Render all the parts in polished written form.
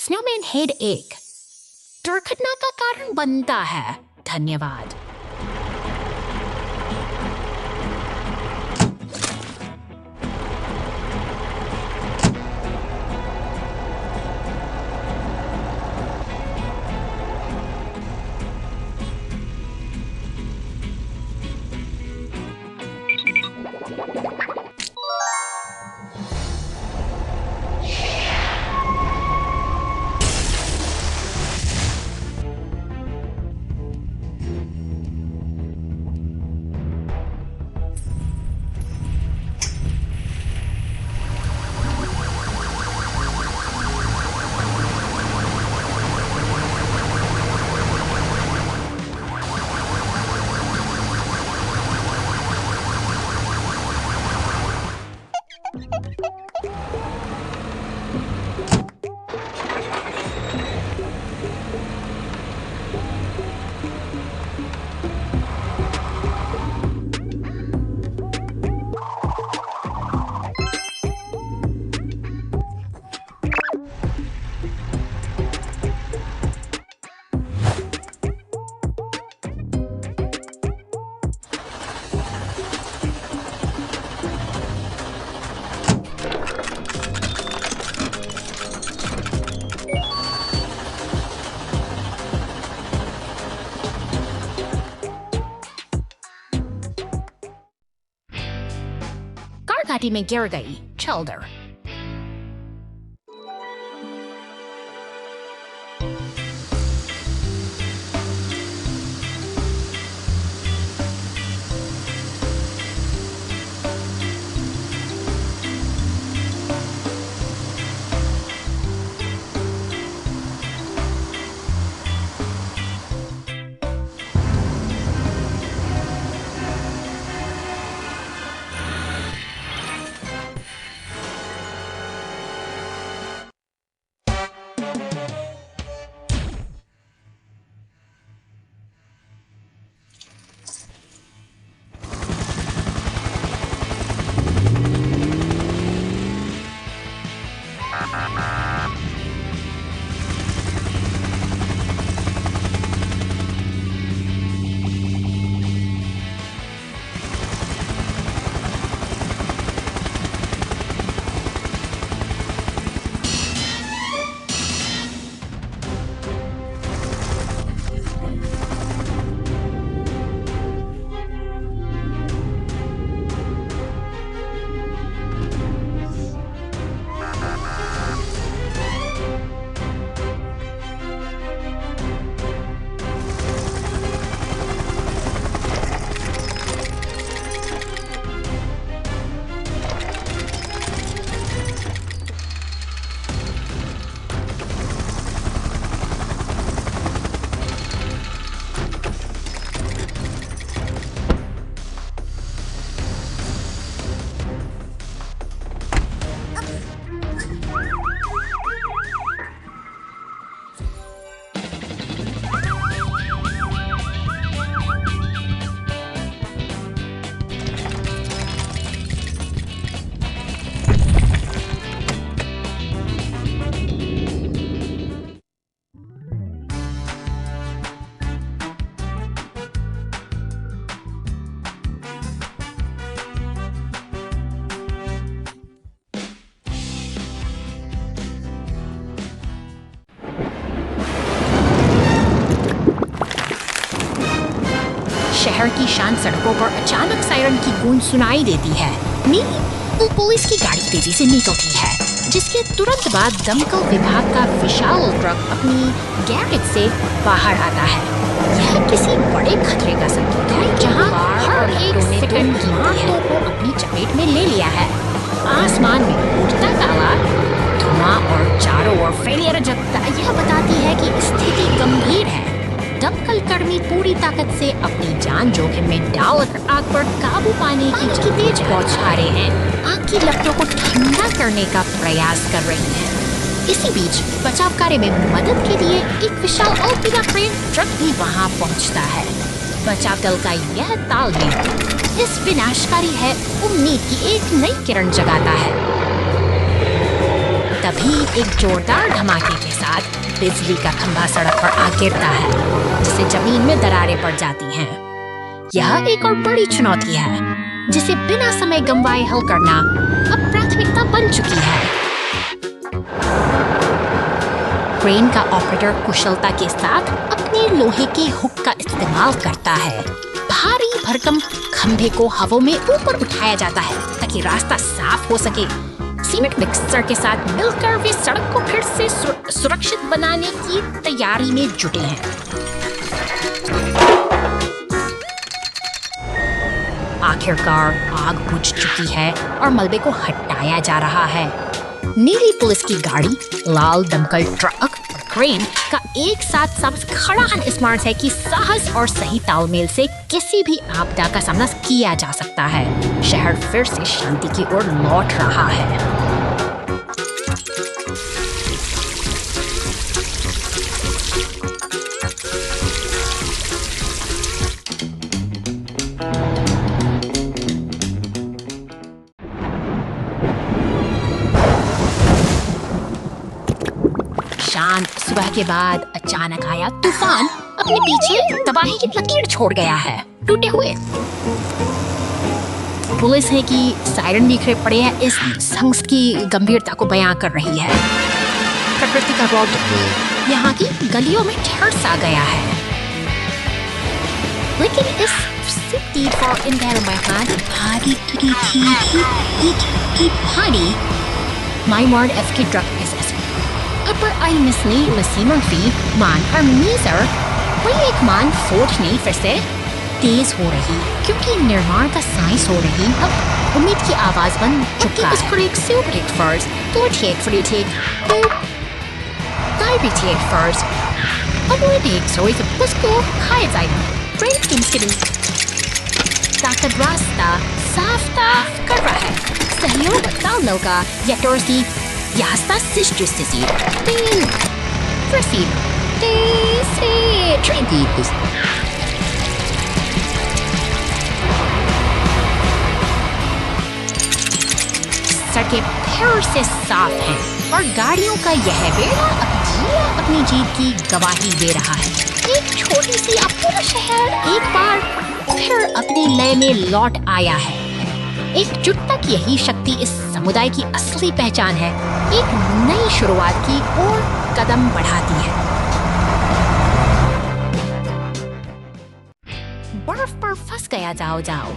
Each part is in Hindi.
स्नोमैन हेड 1 दुर्घटना का कारण बनता है। धन्यवाद। घाटी में गिर गई। चल्डर शहर की शांत सड़कों पर अचानक सायरन की गूंज सुनाई देती है। नीली पुलिस की गाड़ी तेजी से निकलती है, जिसके तुरंत बाद दमकल विभाग का विशाल ट्रक अपनी गैरेज से बाहर आता है। यह किसी बड़े खतरे का संकेत है, जहां हर एक सेकंड कीमतों को अपनी चपेट में ले लिया है। आसमान में उड़ता काला धुआं और चारों ओर फैली रजकता यह बताती है कि स्थिति गंभीर है। दमकल कर्मी पूरी ताकत से अपनी जान जोखिम में डालकर आग पर काबू पाने की तेज बौछारें रहे हैं। आग की लपटों को ठंडा करने का प्रयास कर रही हैं। इसी बीच बचाव कार्य में मदद के लिए एक विशाल अल्पिना क्रेन ट्रक भी वहां पहुंचता है। बचाव दल का यह तालमेल इस विनाशकारी है उम्मीद की एक नई किरण जगाता है। तभी एक जोरदार धमाके के साथ बिजली का खंभा सड़क पर आ गिरता है, जिससे जमीन में दरारें पड़ जाती हैं। यह एक और बड़ी चुनौती है, जिसे बिना समय गंवाए हल करना अब प्राथमिकता बन चुकी है। क्रेन का ऑपरेटर कुशलता के साथ अपने लोहे के हुक का इस्तेमाल करता है। भारी भरकम खंभे को हवा में ऊपर उठाया जाता है ताकि रास्ता साफ हो सके। सीमेंट मिक्सर के साथ मिलकर वे सड़क को फिर से सुरक्षित बनाने की तैयारी में जुटे हैं। आखिरकार आग बुझ चुकी है और मलबे को हटाया जा रहा है। नीली पुलिस की गाड़ी, लाल दमकल ट्रक और क्रेन का एक साथ सब खड़ा स्मारक है कि साहस और सही तालमेल से किसी भी आपदा का सामना किया जा सकता है। शहर फिर से शांति की ओर लौट रहा है। शांत सुबह के बाद अचानक आया तूफान अपने पीछे तबाही की लकीर छोड़ गया है। टूटे हुए पुलिस है कि सायरन बिखरे पड़े हैं इस संघर्ष की गंभीरता को बयां कर रही है। प्रकृति का रौद्र यहाँ की गलियों में ठहर सा गया है। लेकिन इस city for environment party my word F की drug is Upper ay misni masimang fee man harmonizer वही एक मान फोर्स नहीं फिर से तेज हो रही क्योंकि निर्माण का साइंस हो रही। अब उम्मीद की आवाज बन चुकी है। इसको एक सुपरहिट फर्स्ट पोर्ट्रेट फ्रीटेक डायबिटेक फर्स्ट अब वो देख सो इस उसको खाया जाएगा। ट्रेन इंस्टेंट ताकत रास्ता साफ कर रहा है। सहयोग तालमेल का यटोर्सी यास्ता सिस्टर सिसी तीन प्रसिद्ध ट्रेन की सड़कें फिर से साफ हैं और गाड़ियों का यह बेड़ा अपनी जीत की गवाही दे रहा है। एक छोटी सी पूरा शहर एक बार फिर अपनी लय में लौट आया है। एकजुटता की यही शक्ति इस समुदाय की असली पहचान है। एक नई शुरुआत की ओर कदम बढ़ाती है। बर्फ पर फंस गया जाओ।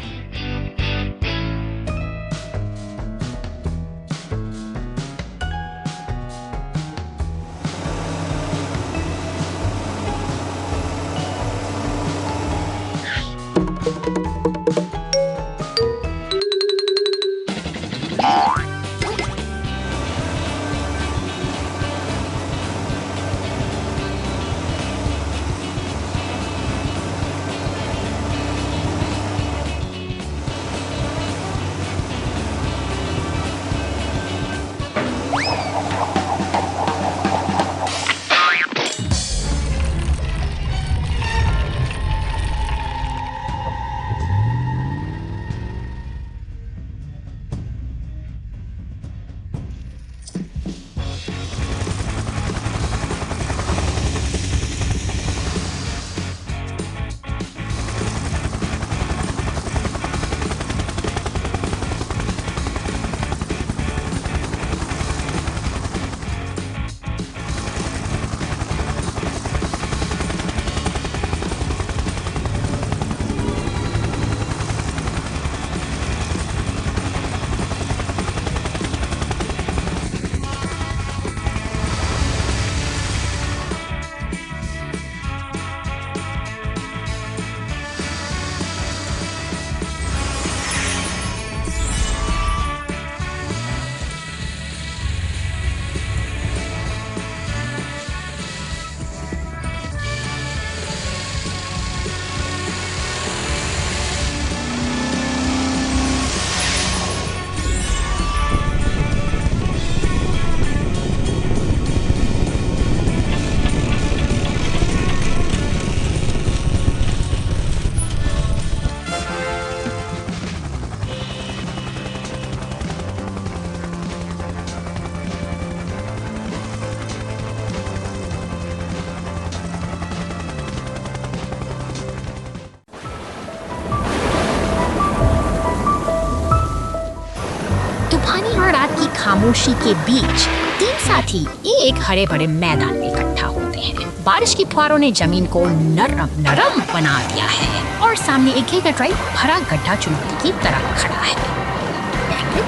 खामोशी के बीच तीन साथी एक हरे भरे मैदान में इकट्ठा होते हैं। बारिश की फुहारों ने जमीन को नरम नरम बना दिया है और सामने एक ही ड्राइव भरा गड्ढा चुनौती की तरह खड़ा है।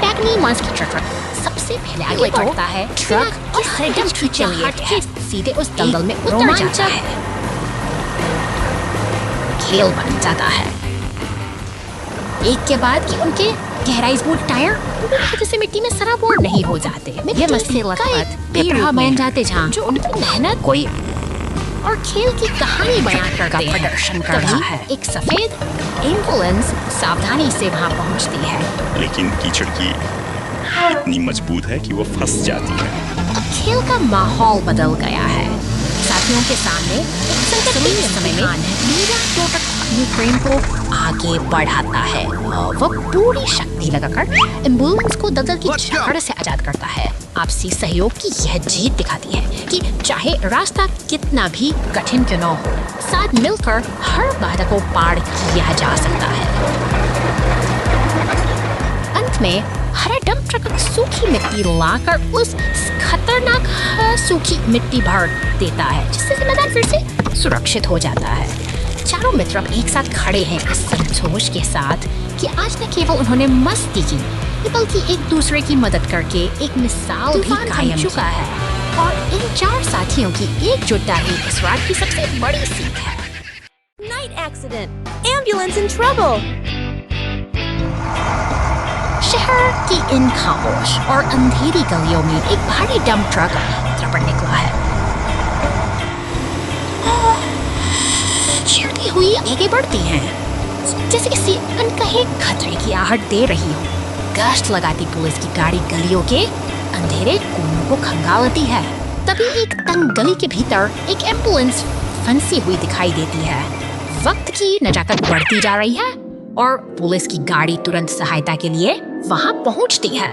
बैगनी मॉन्स्टर ट्रक सबसे पहले आगे बढ़ता है। ट्रक और हरदम खींचे सीधे उस दलदल में उतर जाता है। खेल बन जाता है। एक के बाद कि उनके गहराई स्मूथ टायर पूरी से मिट्टी में सराबोर नहीं हो जाते। ये मस्ती बेपरवाह बन जाते जहाँ जो उनकी मेहनत कोई और खेल की कहानी बयां करते हैं। प्रदर्शन कर रहा है। एक सफेद एम्बुलेंस सावधानी से वहाँ पहुँचती है, लेकिन कीचड़ की इतनी मजबूत है कि वो फंस जाती है। अब खेल का माहौल बदल गया है। साथियों के सामने एक संकट के समय में मीरा अपनी ट्रेन को आगे बढ़ाता है। वह पूरी शक्ति लगाकर एम्बुलेंस को दलदल की जकड़ से आजाद करता है। आपसी सहयोग की यह जीत दिखाती है कि चाहे रास्ता कितना भी कठिन क्यों न हो, साथ मिलकर हर बाधा को पार किया जा सकता है। अंत में हरा डंप ट्रक सूखी मिट्टी लाकर उस खतरनाक सूखी मिट्टी भर देता है, जिससे मैदान फिर से सुरक्षित हो जाता है। चारों मित्र अब एक साथ खड़े हैं इस संतोष के साथ कि आज न केवल उन्होंने मस्ती की, बल्कि एक दूसरे की मदद करके एक मिसाल भी कायम चुका है। और इन चार साथियों की एकजुटता ही इस रात की सबसे बड़ी सीख है। Night accident! Ambulance in trouble! शहर की इन खामोश और अंधेरी गलियों में एक भारी डंप ट्रक पर निकला है। चीरती हुई आगे बढ़ती हैं, जैसे किसी अनकहे खतरे की आहट दे रही हो। गश्त लगाती पुलिस की गाड़ी गलियों के अंधेरे कोनों को खंगालती है। तभी एक तंग गली के भीतर एक एम्बुलेंस फंसी हुई दिखाई देती है। वक्त की नजाकत बढ़ती जा रही है और पुलिस की गाड़ी तुरंत सहायता के लिए वहां पहुंचती है।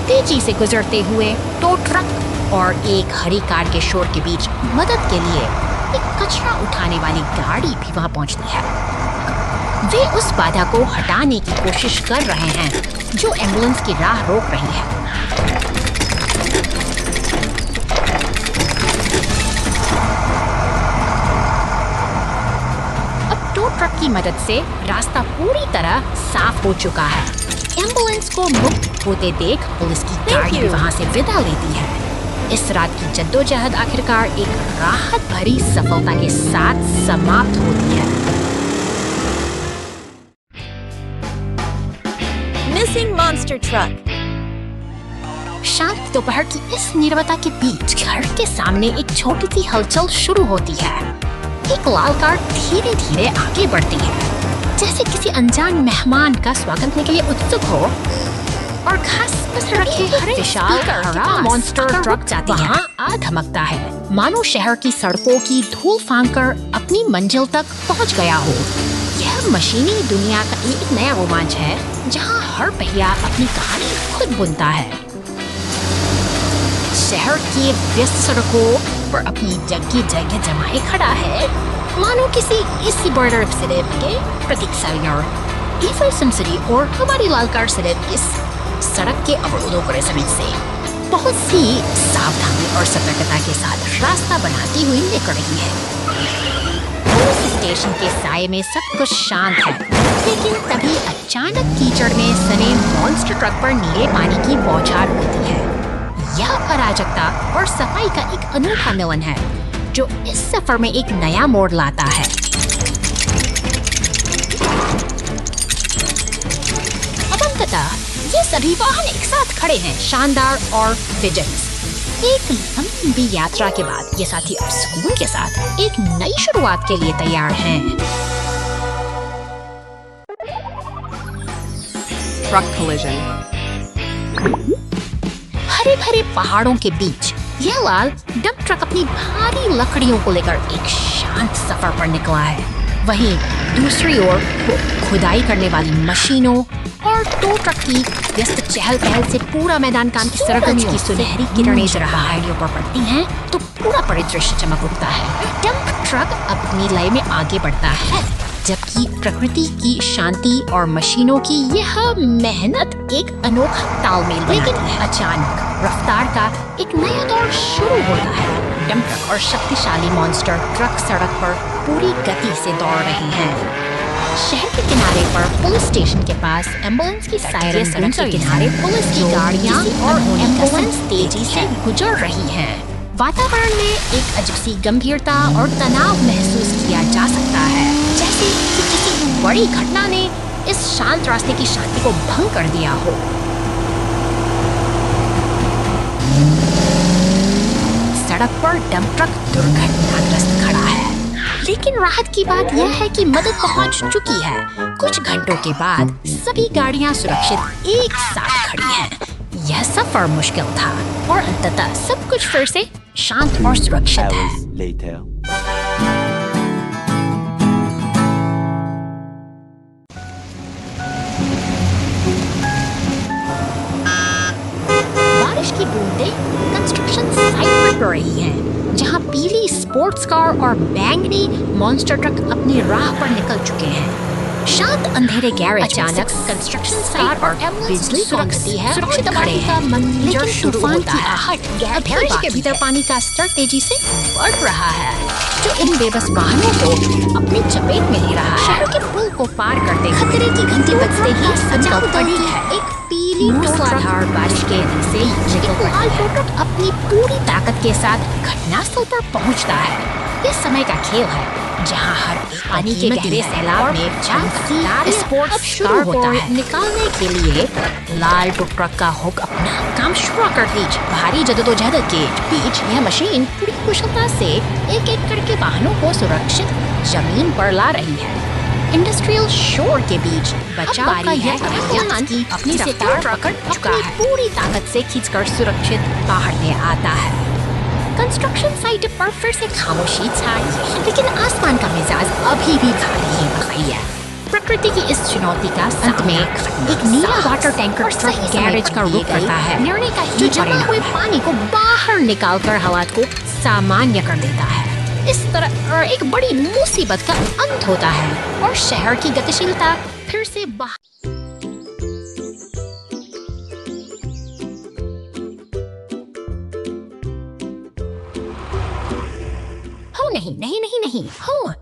तेजी से गुजरते हुए टो ट्रक और एक हरी कार के शोर के बीच मदद के लिए एक कचरा उठाने वाली गाड़ी भी वहां पहुंचती है। वे उस बाधा को हटाने की कोशिश कर रहे हैं जो एम्बुलेंस की राह रोक रही है। अब टो ट्रक की मदद से रास्ता पूरी तरह साफ हो चुका है। एम्बुलेंस को मुक्त होते देख पुलिस की गाड़ी वहां से विदा लेती है। इस रात की जद्दोजहद आखिरकार एक राहत भरी सफलता के साथ समाप्त होती है। Missing monster truck. शांत दोपहर की इस नीरवता के बीच घर के सामने एक छोटी सी हलचल शुरू होती है। एक लाल कार धीरे धीरे आगे बढ़ती है, जैसे किसी अनजान मेहमान का स्वागत करने के लिए उत्सुक हो। और घास पर रखे हरे विशाल हरा मॉन्स्टर ट्रक जाती है। वहाँ आ धमकता है, मानो शहर की सड़कों की धूल फांककर अपनी मंजिल तक पहुँच गया हो। यह मशीनी दुनिया का एक नया रोमांच है, जहाँ हर पहिया अपनी कहानी खुद बुनता है। शहर की व्यस्त सड़कों पर अपनी जगह जमाए खड़ा है, मानो किसी इसी बॉर्डर के प्रतीक सैलर ईफल सिटी और हमारी लाल कार सिर्फ इस सड़क के अवरोधों पर से बहुत सी सावधानी और सतर्कता के साथ रास्ता बनाती हुई निकल रही है। पुलिस स्टेशन के साये में सब कुछ शांत है, लेकिन तभी अचानक कीचड़ में सने मॉन्स्टर ट्रक पर नीले पानी की बौछार होती है। यह अराजकता और सफाई का एक अनूठा मिलन है, जो इस सफर में एक नया मोड़ लाता है। अब अंततः ये सभी वाहन एक साथ खड़े हैं, शानदार और विजयी। एक लंबी यात्रा के बाद ये साथी अब सुकून के साथ एक नई शुरुआत के लिए तैयार हैं। Truck collision. हरे भरे पहाड़ों के बीच यह लाल डंप ट्रक अपनी भारी लकड़ियों को लेकर एक शांत सफर पर निकला है। वहीं दूसरी ओर खुदाई करने वाली मशीनों और टो ट्रक की व्यस्त चहल पहल से पूरा मैदान काम की सरगर्मियों की सुनहरी किरणें जब पहाड़ियों पर पड़ती हैं तो पूरा परिदृश्य चमक उठता है। डंप ट्रक अपनी लय में आगे बढ़ता है, जबकि प्रकृति की शांति और मशीनों की यह मेहनत एक अनोखा तालमेल बनाती है। अचानक रफ्तार का एक नया दौर शुरू होता है। डंप ट्रक और शक्तिशाली मॉन्स्टर ट्रक सड़क पर पूरी गति से दौड़ रहे हैं। शहर के किनारे पर पुलिस स्टेशन के पास एम्बुलेंस की सायरन सड़क के किनारे पुलिस की गाड़ियां और एम्बुलेंस तेजी से गुजर रही हैं। वातावरण में एक अजीब सी गंभीरता और तनाव महसूस किया जा सकता है, जैसे कि किसी बड़ी घटना ने इस शांत रास्ते की शांति को भंग कर दिया हो। सड़क पर डंप ट्रक दुर्घटनाग्रस्त खड़ा है, लेकिन राहत की बात यह है कि मदद पहुंच चुकी है। कुछ घंटों के बाद सभी गाड़ियां सुरक्षित एक साथ खड़ी हैं। यह सफर मुश्किल था और अंततः सब कुछ फिर से शांत और सुरक्षित है। बारिश की बूंदें कंस्ट्रक्शन साइट पर पड़ रही हैं, जहां पीली स्पोर्ट्स कार और बैंगनी मॉन्स्टर ट्रक अपनी राह पर निकल चुके हैं। शांत अंधेरे गैरेज अचानक कंस्ट्रक्शन साइट पर बिजली कड़कती है, सुरक्षित खड़े हैं। लेकिन तूफान की आहट गैरेज के भीतर पानी का स्तर तेजी से बढ़ रहा है, जो इन बेबस वाहनों को अपनी चपेट में ले रहा है। शहर के पुल को पार करते खतरे की घंटी बजते ही सजाव पड़ी है। एक पीली मूसलाधार बारिश के से ट्रक अपनी पूरी ताकत के साथ घटनास्थल पर पहुंचता है। यह समय का खेल है, जहां हर पानी के गहरे सैलाब में स्पोर्ट्स कार होता है। निकालने के लिए लाल ट्रक का हुक अपना काम शुरू कर दीजिए। भारी जद्दोजहद के बीच यह मशीन पूरी कुशलता से एक एक करके वाहनों को सुरक्षित जमीन पर ला रही है। इंडस्ट्रियल शोर के बीच बचाव का यह अभियान अपनी रफ्तार पकड़ चुका है, पूरी ताकत से खींचकर सुरक्षित बाहर ले आता है। कंस्ट्रक्शन साइट पर फिर से खामोशी छाई है, लेकिन आसमान का मिजाज अभी भी खाली ही बखई है। प्रकृति की इस चुनौती का अंत में एक नीला वाटर टैंकर ट्रक गैरेज का रुख करता है, निर्णय का जो जमा हुए पानी को बाहर निकालकर हालात को सामान्य कर देता है। इस तरह एक बड़ी मुसीबत का अंत होता है और शहर की गतिशीलता फिर से नहीं हो।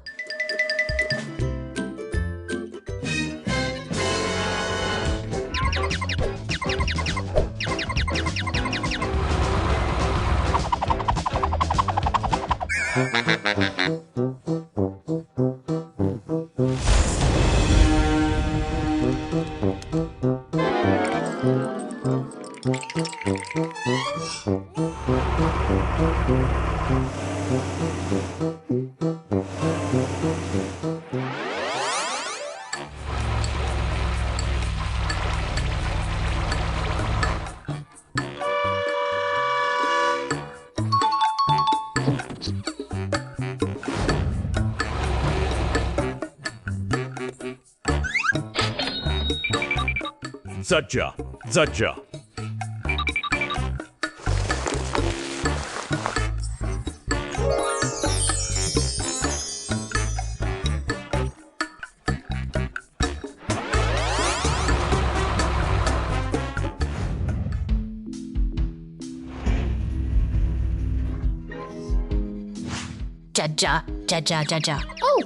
Zajja. Jajja. Oh!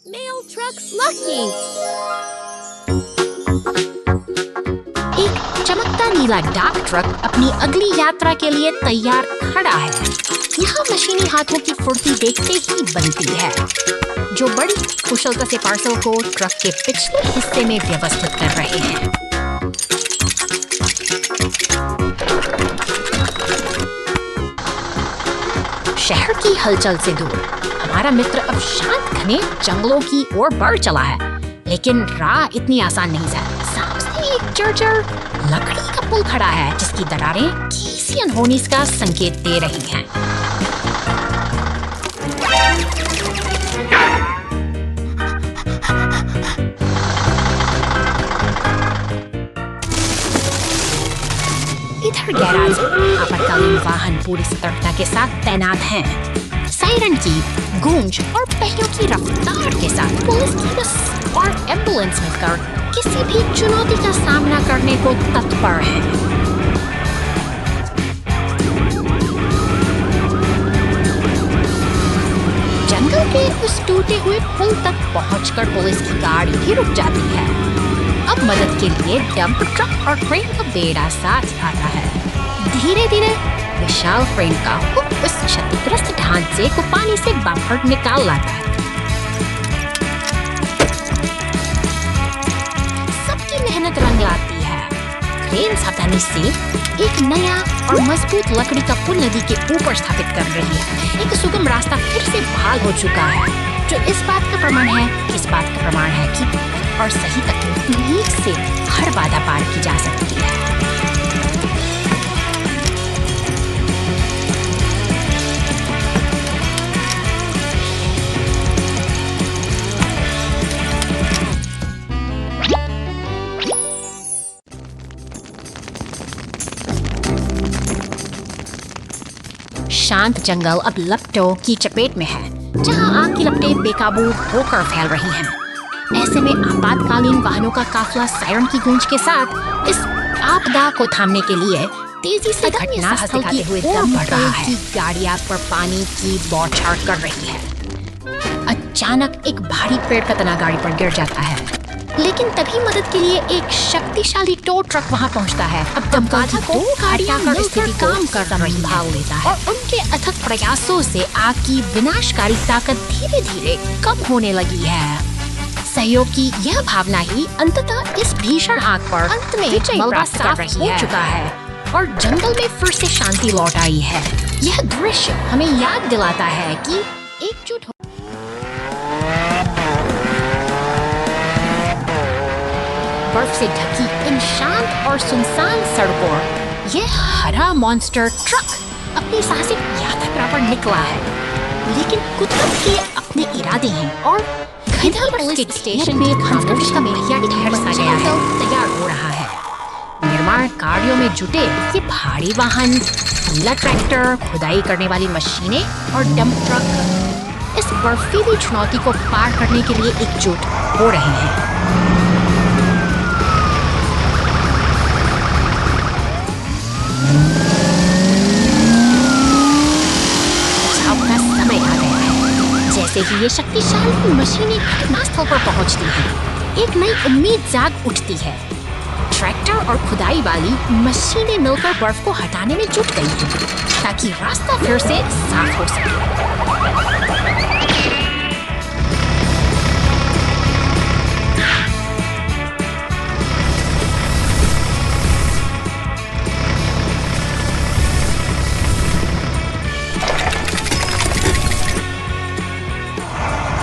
Mail truck's lucky. एक चमकता नीला डाक ट्रक अपनी अगली यात्रा के लिए तैयार खड़ा है। यहाँ मशीनी हाथों की फुर्ती देखते ही बनती है, जो बड़ी कुशलता से पार्सल को ट्रक के पिछले हिस्से में व्यवस्थित कर रहे हैं। शहर की हलचल से दूर हमारा मित्र अब शांत घने जंगलों की ओर बढ़ चला है, लेकिन राह इतनी आसान नहीं है। सामने एक जर्जर लकड़ी का पुल खड़ा है, जिसकी दरारें किसी अनहोनी का संकेत दे रही हैं। इधर गैराज में आपातकालीन वाहन पूरी सतर्कता के साथ तैनात हैं। सायरन की गूंज और पहियों की रफ्तार के साथ पुलिस की बस और एम्बुलेंस मिलकर किसी भी चुनौती का सामना करने को तत्पर है। जंगल के उस टूटे हुए पुल तक पहुंचकर पुलिस की गाड़ी भी रुक जाती है। अब मदद के लिए डंप ट्रक और क्रेन का बेड़ा साथ आता है। धीरे धीरे विशाल क्रेन का हुक उस क्षतिग्रस्त ढांचे को पानी से बाहर निकाल लाता है। सबकी मेहनत रंग लाती है। क्रेन सावधानी से एक नया और मजबूत लकड़ी का पुल नदी के ऊपर स्थापित कर रही है। एक सुगम रास्ता फिर से बहाल हो चुका है, जो इस बात का प्रमाण है कि और सही तकनीक से हर बाधा पार की जा सकती है। शांत जंगल अब लपटों की चपेट में है, जहां आग की लपटें बेकाबू होकर फैल रही हैं। ऐसे में आपातकालीन वाहनों का काफिला सायरन की गूंज के साथ इस आपदा को थामने के लिए तेजी से घटनास्थल की ओर बढ़ रहा है। गाड़ियां पर पानी की बौछार कर रही है। अचानक एक भारी पेड़ का तना गाड़ी पर गिर जाता है, लेकिन तभी मदद के लिए एक शक्तिशाली टो ट्रक वहां पहुंचता है। अब दमकल की दो गाड़ियां मिलकर काम कर संभाल लेता है और उनके अथक प्रयासों से आग की विनाशकारी ताकत धीरे धीरे कम होने लगी है। सहयोग की यह भावना ही अंततः इस भीषण आग पर अंत में मलबा साफ हो चुका है और जंगल में फिर से शांति लौट आई है। यह दृश्य हमें याद दिलाता है कि एकजुट बर्फ से ढकी इन शांत और सुनसान सड़कों यह हरा मॉन्स्टर ट्रक अपनी साहसिक यात्रा पर निकला है, लेकिन कुदरत के अपने इरादे हैं और इधर पुलिस स्टेशन में खामोश का मेलिया ठहर सा गया है, तैयार हो रहा है। निर्माण कार्यों में जुटे ये भारी वाहन, नीला ट्रैक्टर, खुदाई करने वाली मशीनें और डंप ट्रक इस बर्फीली चुनौती को पार करने के लिए एकजुट हो रहे हैं। जैसे ही ये शक्तिशाली मशीनें घटनास्थल पर पहुंचती हैं, एक नई उम्मीद जाग उठती है। ट्रैक्टर और खुदाई वाली मशीनें मिलकर बर्फ को हटाने में जुट गई हैं, ताकि रास्ता फिर से साफ हो सके।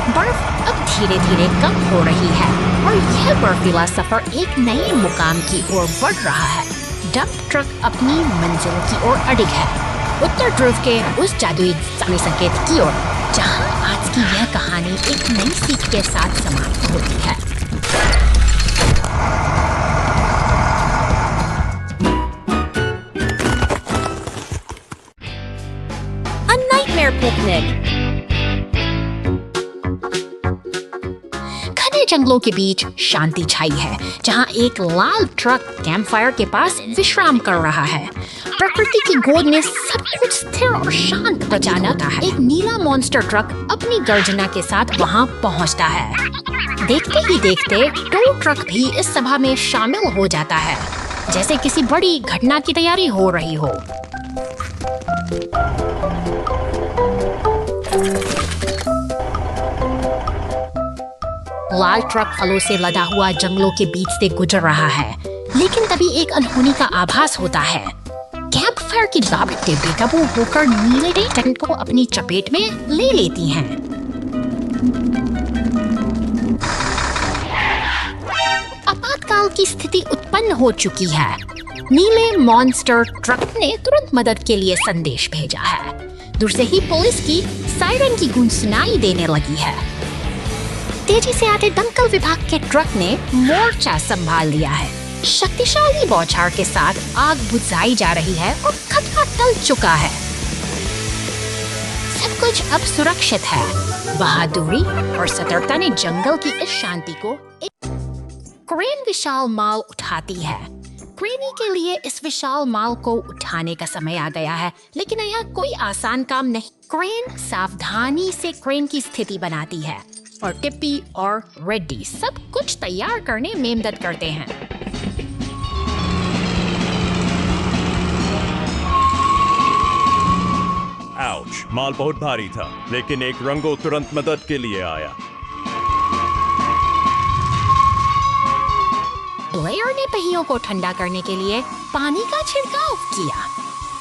बर्फ अब धीरे धीरे कम हो रही है और यह बर्फीला सफर एक नए मुकाम की ओर बढ़ रहा है। डंप ट्रक अपनी मंजिल की ओर अडिग है, उत्तर ध्रुव के उस जादुई समय संकेत की ओर, जहां आज की यह कहानी एक नई सीख के साथ समाप्त होती है। A nightmare picnic. जंगलों के बीच शांति छाई है, जहां एक लाल ट्रक कैंपफायर के पास विश्राम कर रहा है। प्रकृति की गोद में सब कुछ स्थिर और शांत प्रतीत होता है। एक नीला मॉन्स्टर ट्रक अपनी गर्जना के साथ वहां पहुंचता है। देखते ही देखते टो ट्रक भी इस सभा में शामिल हो जाता है, जैसे किसी बड़ी घटना की तैयारी हो रही हो। लाल ट्रक फलों से लदा हुआ जंगलों के बीच से गुजर रहा है, लेकिन तभी एक अनहोनी का आभास होता है। कैंपफायर की लापटें बेकाबू होकर नीले टेंट को अपनी चपेट में ले लेती हैं। आपातकाल की स्थिति उत्पन्न हो चुकी है। नीले मॉन्स्टर ट्रक ने तुरंत मदद के लिए संदेश भेजा है। दूर से ही पुलिस की सायरन की गूंज सुनाई देने लगी है। तेजी से आते दमकल विभाग के ट्रक ने मोर्चा संभाल लिया है। शक्तिशाली बौछार के साथ आग बुझाई जा रही है और खतरा टल चुका है। सब कुछ अब सुरक्षित है। बहादुरी और सतर्कता ने जंगल की इस शांति को क्रेन विशाल माल उठाती है। क्रेनी के लिए इस विशाल माल को उठाने का समय आ गया है, लेकिन यह कोई आसान काम नहीं। क्रेन सावधानी से क्रेन की स्थिति बनाती है और टिप्पी और रेड्डी सब कुछ तैयार करने में मदद करते हैं। आउच, माल बहुत भारी था, लेकिन एक रंगो तुरंत मदद के लिए आया। ब्लेयर ने पहियों को ठंडा करने के लिए पानी का छिड़काव किया।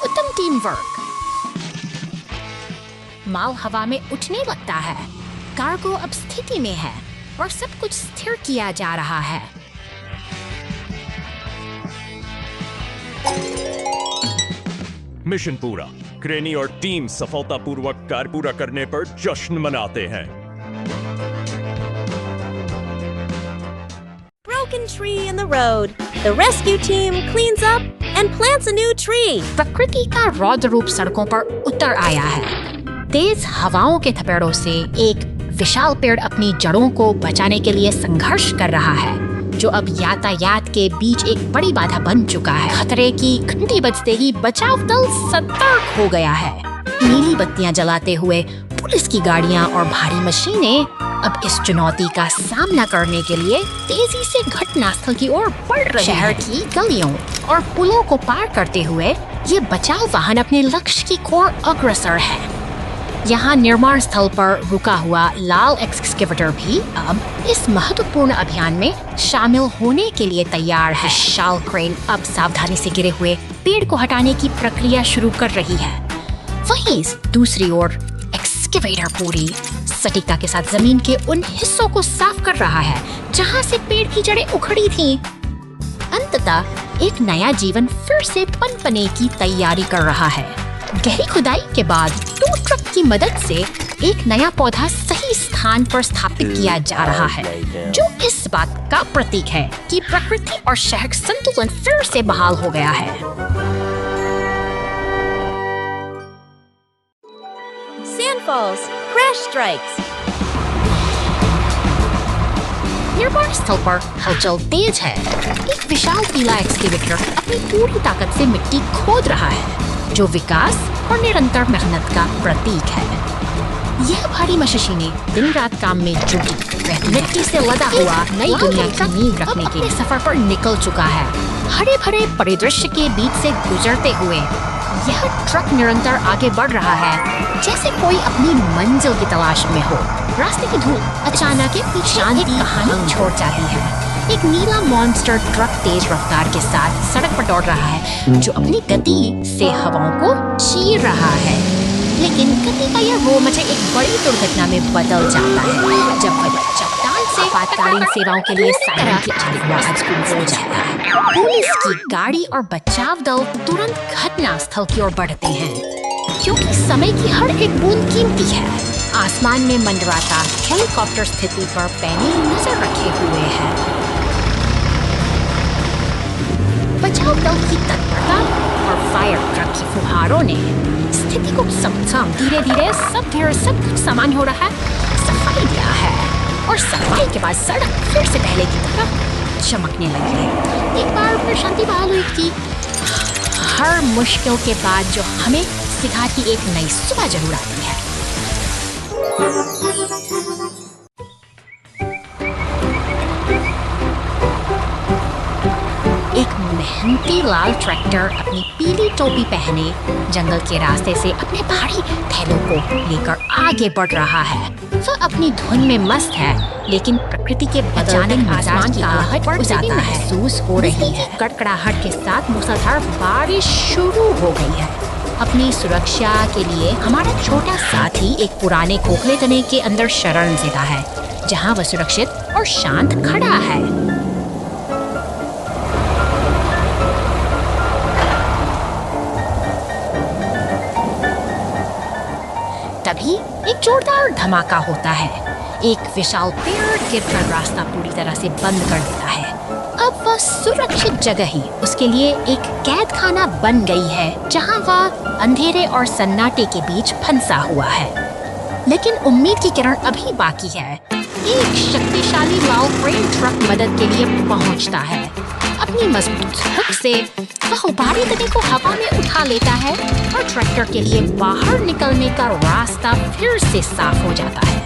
उत्तम टीम वर्क। माल हवा में उठने लगता है। कार्गो अब स्थिति में है और सब कुछ स्थिर किया जा रहा है। मिशन पूरा। क्रेनी और टीम सफलतापूर्वक कार्य पूरा करने पर जश्न मनाते हैं। Broken tree in the road. The rescue team cleans up and plants a new tree. प्रकृति का रौद्र रूप सड़कों पर उतर आया है। तेज हवाओं के थपेड़ों से एक विशाल पेड़ अपनी जड़ों को बचाने के लिए संघर्ष कर रहा है, जो अब यातायात के बीच एक बड़ी बाधा बन चुका है। खतरे की घंटी बजते ही बचाव दल सतर्क हो गया है। नीली बत्तियां जलाते हुए पुलिस की गाड़ियां और भारी मशीनें अब इस चुनौती का सामना करने के लिए तेजी से घटनास्थल की ओर बढ़ रही हैं। शहर की गलियों और पुलों को पार करते हुए ये बचाव वाहन अपने लक्ष्य की ओर अग्रसर है। यहाँ निर्माण स्थल पर रुका हुआ लाल एक्सकेवेटर भी अब इस महत्वपूर्ण अभियान में शामिल होने के लिए तैयार है। विशाल क्रेन अब सावधानी से गिरे हुए पेड़ को हटाने की प्रक्रिया शुरू कर रही है। वहीं दूसरी ओर एक्सकेवेटर पूरी सटीकता के साथ जमीन के उन हिस्सों को साफ कर रहा है जहाँ से पेड़ की जड़ें उखड़ी थीं। अंततः एक नया जीवन फिर से पनपने की तैयारी कर रहा है। गहरी खुदाई के बाद टू ट्रक की मदद से एक नया पौधा सही स्थान पर स्थापित किया जा रहा है, जो इस बात का प्रतीक है कि प्रकृति और शहर संतुलन फिर से बहाल हो गया है। Sand falls. Crash strikes. निर्माण स्थल पर हलचल तेज है। एक विशाल पीला एक्सकेवेटर अपनी पूरी ताकत से मिट्टी खोद रहा है, जो विकास और निरंतर मेहनत का प्रतीक है। यह भारी मशीनें दिन रात काम में जुटी रहती, मिट्टी से लदा हुआ नई दुनिया की नींव रखने के लिए सफर पर निकल चुका है। हरे भरे परिदृश्य के बीच से गुजरते हुए यह ट्रक निरंतर आगे बढ़ रहा है, जैसे कोई अपनी मंजिल की तलाश में हो। रास्ते की धूल अचानक एक शांति कहानी छोड़ जाती है। एक नीला मॉन्स्टर ट्रक तेज रफ्तार के साथ सड़क पर दौड़ रहा है, जो अपनी गति से हवाओं को चीर रहा है। लेकिन गति का यह रोमांच एक बड़ी दुर्घटना में बदल जाता है जब वह चट्टान से आपातकालीन सेवाओं के लिए सायरन की आवाज हो जाता है। पुलिस की गाड़ी और बचाव दल तुरंत घटनास्थल की ओर बढ़ते हैं, क्योंकि समय की हर एक बूंद कीमती है। आसमान में मंडराता हेलीकॉप्टर स्थिति पर पैनी नजर रखे हुए है। बचाव दल की तत्परता और फायर ट्रक की फुहारों ने स्थिति को समझा। धीरे धीरे सब कुछ सामान्य हो रहा है। सफाई दिया है और सफाई के बाद सड़क फिर से पहले की तरह चमकने लगी है। एक बार फिर शांति बहाल हुई थी। हर मुश्किल के बाद जो हमें सिखाती एक नई सुबह जरूर आती है। एक मेहनती लाल ट्रैक्टर अपनी पीली टोपी पहने जंगल के रास्ते से अपने भारी थैलों को लेकर आगे बढ़ रहा है। वह अपनी धुन में मस्त है, लेकिन प्रकृति के बदलते आसमान की आहट बढ़ जाता है। महसूस हो रही है। कड़कड़ाहट के साथ मूसलाधार बारिश शुरू हो गई है। अपनी सुरक्षा के लिए हमारा छोटा साथी एक पुराने खोखले तने के अंदर शरण लेता है, जहाँ वह सुरक्षित और शांत खड़ा है। तभी एक जोरदार धमाका होता है। एक विशाल पेड़ गिरकर रास्ता पूरी तरह से बंद कर देता है। अब वह सुरक्षित जगह ही उसके लिए एक कैद खाना बन गई है, जहाँ वह अंधेरे और सन्नाटे के बीच फंसा हुआ है। लेकिन उम्मीद की किरण अभी बाकी है। एक शक्तिशाली लाल क्रेन ट्रक मदद के लिए पहुंचता है। अपनी मजबूत हुक से वह उभारी तने को हवा में उठा लेता है और ट्रैक्टर के लिए बाहर निकलने का रास्ता फिर से साफ हो जाता है।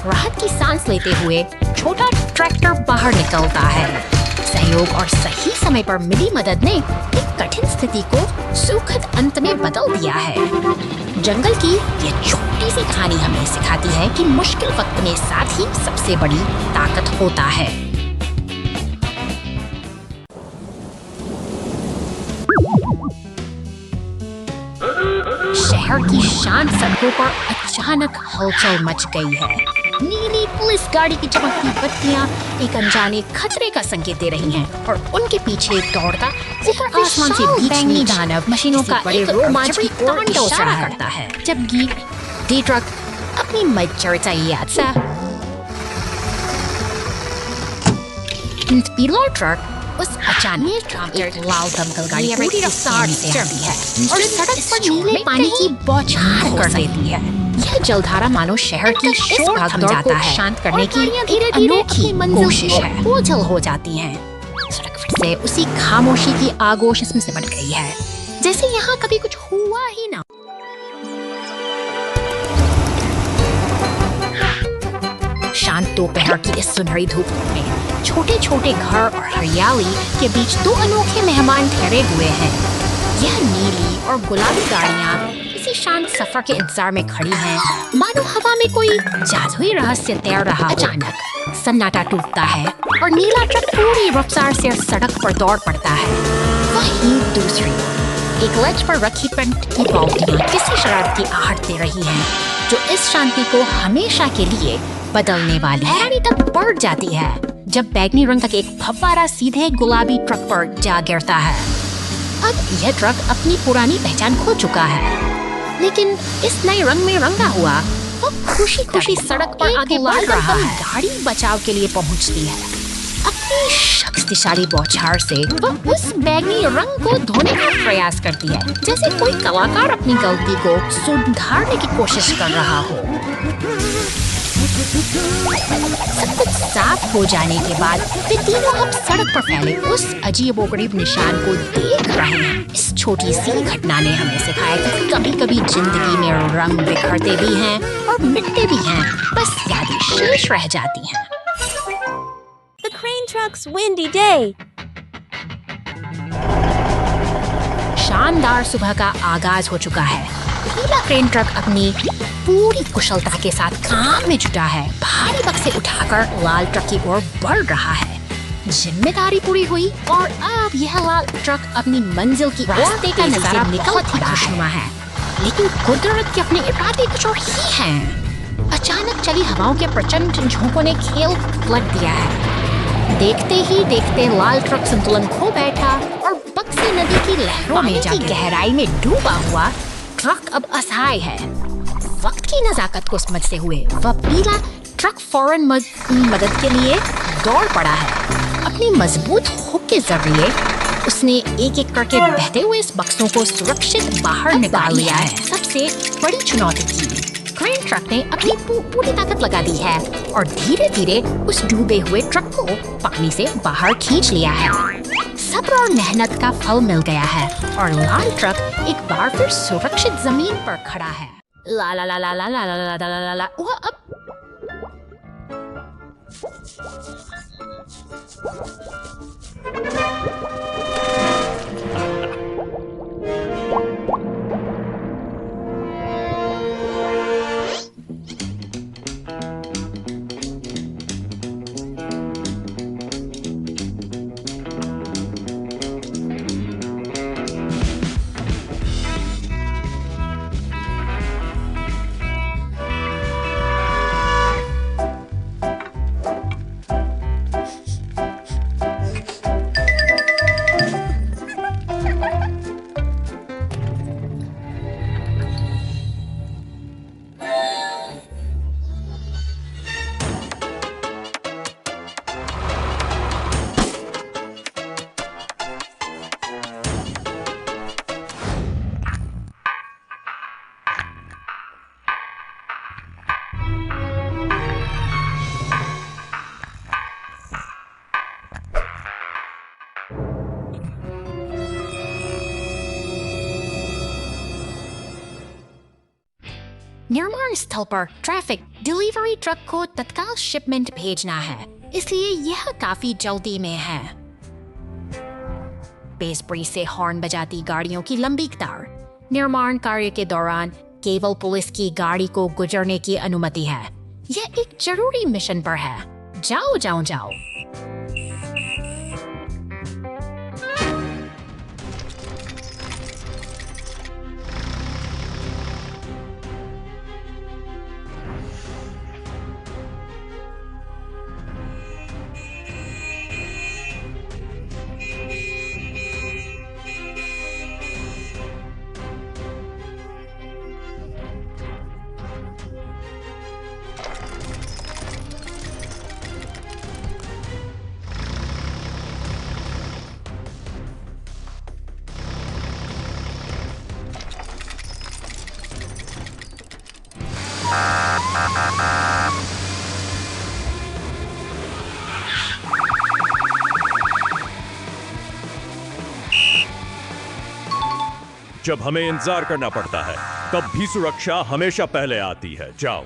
राहत की सांस लेते हुए छोटा ट्रैक्टर बाहर निकलता है। सहयोग और सही समय पर मिली मदद ने एक कठिन स्थिति को सुखद अंत में बदल दिया है। जंगल की यह छोटी सी कहानी हमें सिखाती है कि मुश्किल वक्त में साथ ही सबसे बड़ी ताकत होता है। शहर की शांत सड़कों पर अचानक हलचल मच गई है। नीली पुलिस गाड़ी की चमकती बत्तियां एक अनजाने खतरे का संकेत दे रही हैं और उनके पीछे दौड़ता ऊपर आसमान से बैंगनी दानव मशीनों का एक रोमांच की ओर इशारा करता है। जबकि डी ट्रक अपनी मचरचाइयाचा पीला ट्रक उस अचानक एक लाल दमकल गाड़ी पूरी रफ्तार से आती है और सड़क पर नीले पानी की बौछार कर देती है। यह जलधारा मानो शहर की शोर भगदड़ को शांत करने की एक अनोखी कोशिश है। बोझल हो जाती हैं। सड़क फिर से उसी खामोशी की आगोश इसमें सिमट गई है, जैसे यहाँ कभी कुछ हुआ ही ना। शांत दोपहर की इस सुनहरी धूप में छोटे छोटे घर और हरियाली के बीच दो अनोखे मेहमान ठहरे हुए हैं। यह नीली और गुलाबी गाड़ियाँ इसी शांत सफर के इंतजार में खड़ी हैं, मानो हवा में कोई जादुई रहस्य तैर रहा। अचानक सन्नाटा टूटता है और नीला ट्रक पूरी रफ्तार से सड़क पर दौड़ पड़ता है। वहीं दूसरी एक लज पर रखी पेंट की बाल्टियाँ किसी शरारत की आहट दे रही हैं, जो इस शांति को हमेशा के लिए बदलने वाली हैरानी तक बढ़ जाती है जब बैगनी रंग का एक फव्वारा सीधे गुलाबी ट्रक पर जा गिरता है। अब यह ट्रक अपनी पुरानी पहचान खो चुका है, लेकिन इस नए रंग में रंगा हुआ वो खुशी खुशी सड़क पर आगे बढ़ रहा है। गाड़ी बचाव के लिए पहुंचती है। अपनी शक्तिशाली बौछार से वह उस बैगनी रंग को धोने का प्रयास करती है, जैसे कोई कलाकार अपनी गलती को सुधारने की कोशिश कर रहा हो। सब कुछ साफ हो जाने के बाद वे तीनों अब सड़क पर फैले उस अजीबोगरीब निशान को देख रहे हैं। इस छोटी सी घटना ने हमें सिखाया कि कभी-कभी जिंदगी में रंग बिखरते भी हैं और मिटते भी हैं, बस यादें शेष रह जाती हैं। The crane truck's windy day. शानदार सुबह का आगाज हो चुका है। नीला क्रेन ट्रक अपनी पूरी कुशलता के साथ काम में जुटा है। भारी बक्से उठाकर लाल ट्रक की ओर बढ़ रहा है। जिम्मेदारी पूरी हुई और अब यह लाल ट्रक अपनी मंजिल की रास्ते का नजारा बहुत ही खुशनुमा है, लेकिन कुदरत के अपने इरादे कुछ और ही हैं। अचानक चली हवाओं के प्रचंड झोंकों ने खेल पलट दिया है। देखते ही देखते लाल ट्रक संतुलन खो बैठा और बक्से नदी की लहरों में जाकर गहराई में डूबा हुआ ट्रक अब असहाय है। वक्त की नजाकत को समझते हुए वह पीला ट्रक फौरन मदद के लिए दौड़ पड़ा है। अपनी मजबूत हुक के जरिए उसने एक एक करके बहते हुए इस बक्सों को सुरक्षित बाहर निकाल लिया है। सबसे बड़ी चुनौती थी। क्रेन ट्रक ने अपनी पूरी ताकत लगा दी है और धीरे धीरे उस डूबे हुए ट्रक को पानी से बाहर खींच लिया है। सब्र और मेहनत का फल मिल गया है और लाल ट्रक एक बार फिर सुरक्षित जमीन पर खड़ा है। ला ला ला ला ला ला ला ला ला ला ला वह अब निर्माण स्थल पर ट्रैफिक डिलीवरी ट्रक को तत्काल शिपमेंट भेजना है, इसलिए यह काफी जल्दी में है। बेसब्री से हॉर्न बजाती गाड़ियों की लंबी कतार। निर्माण कार्य के दौरान केवल पुलिस की गाड़ी को गुजरने की अनुमति है। यह एक जरूरी मिशन पर है। जाओ जाओ जाओ। जब हमें इंतजार करना पड़ता है, तब भी सुरक्षा हमेशा पहले आती है। जाओ।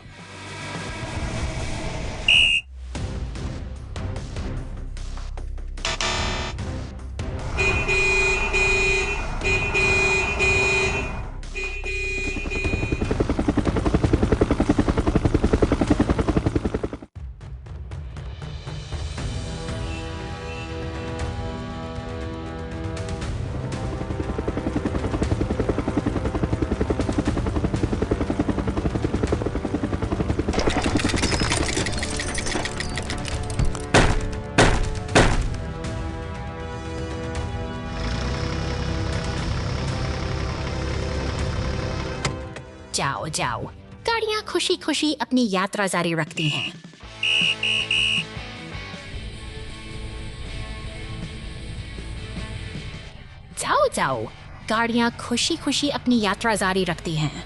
जाओ जाओ। गाड़ियां खुशी खुशी अपनी यात्रा जारी रखती हैं। जाओ जाओ। गाड़ियां खुशी खुशी अपनी यात्रा जारी रखती हैं।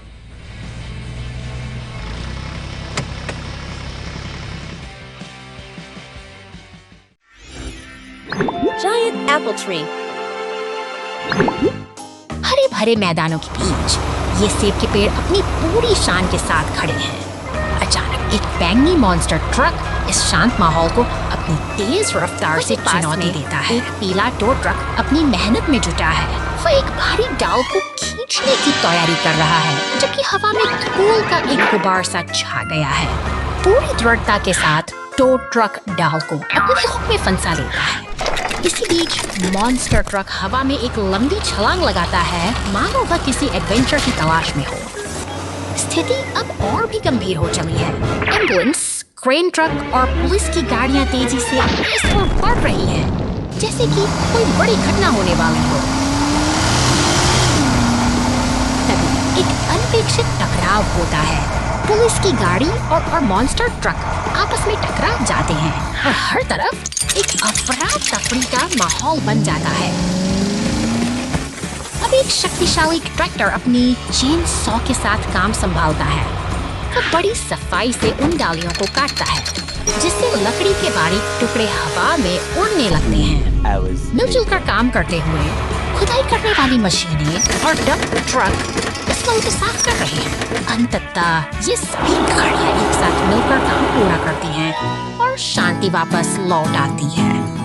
Giant apple tree. हरे भरे मैदानों के बीच ये सेब के पेड़ अपनी पूरी शान के साथ खड़े हैं। अचानक एक बैंगनी मॉन्स्टर ट्रक इस शांत माहौल को अपनी तेज रफ्तार से चुनौती देता है। एक पीला टो ट्रक अपनी मेहनत में जुटा है। वो एक भारी डाल को खींचने की तैयारी कर रहा है, जबकि हवा में धूल का एक गुबार सा छा गया है। पूरी दृढ़ता के साथ टो ट्रक डाल को अपनी हुक में फंसा लेता है। इसी बीच मॉन्स्टर ट्रक हवा में एक लंबी छलांग लगाता है, मानो वह किसी एडवेंचर की तलाश में हो। स्थिति अब और भी गंभीर हो चली है। एम्बुलेंस, क्रेन ट्रक और पुलिस की गाड़ियां तेजी से इस ओर बढ़ रही हैं, जैसे कि कोई बड़ी घटना होने वाली हो। तभी एक अनपेक्षित टकराव होता है। पुलिस की गाड़ी और मॉन्स्टर ट्रक आपस में टकरा जाते हैं और हर तरफ एक अफरा तफरी का माहौल बन जाता है। अब एक शक्तिशाली ट्रैक्टर अपनी चेन सॉ के साथ काम संभालता है। वह बड़ी सफाई से उन डालियों को काटता है, जिससे लकड़ी के बारीक टुकड़े हवा में उड़ने लगते हैं। मिलजुल कर काम करते हुए खुदाई करने वाली मशीनें और डंप ट्रक इस वक्त साफ कर रहे हैं। अंततः ये सभी गाड़ियां एक साथ मिलकर काम पूरा करती हैं और शांति वापस लौट आती है।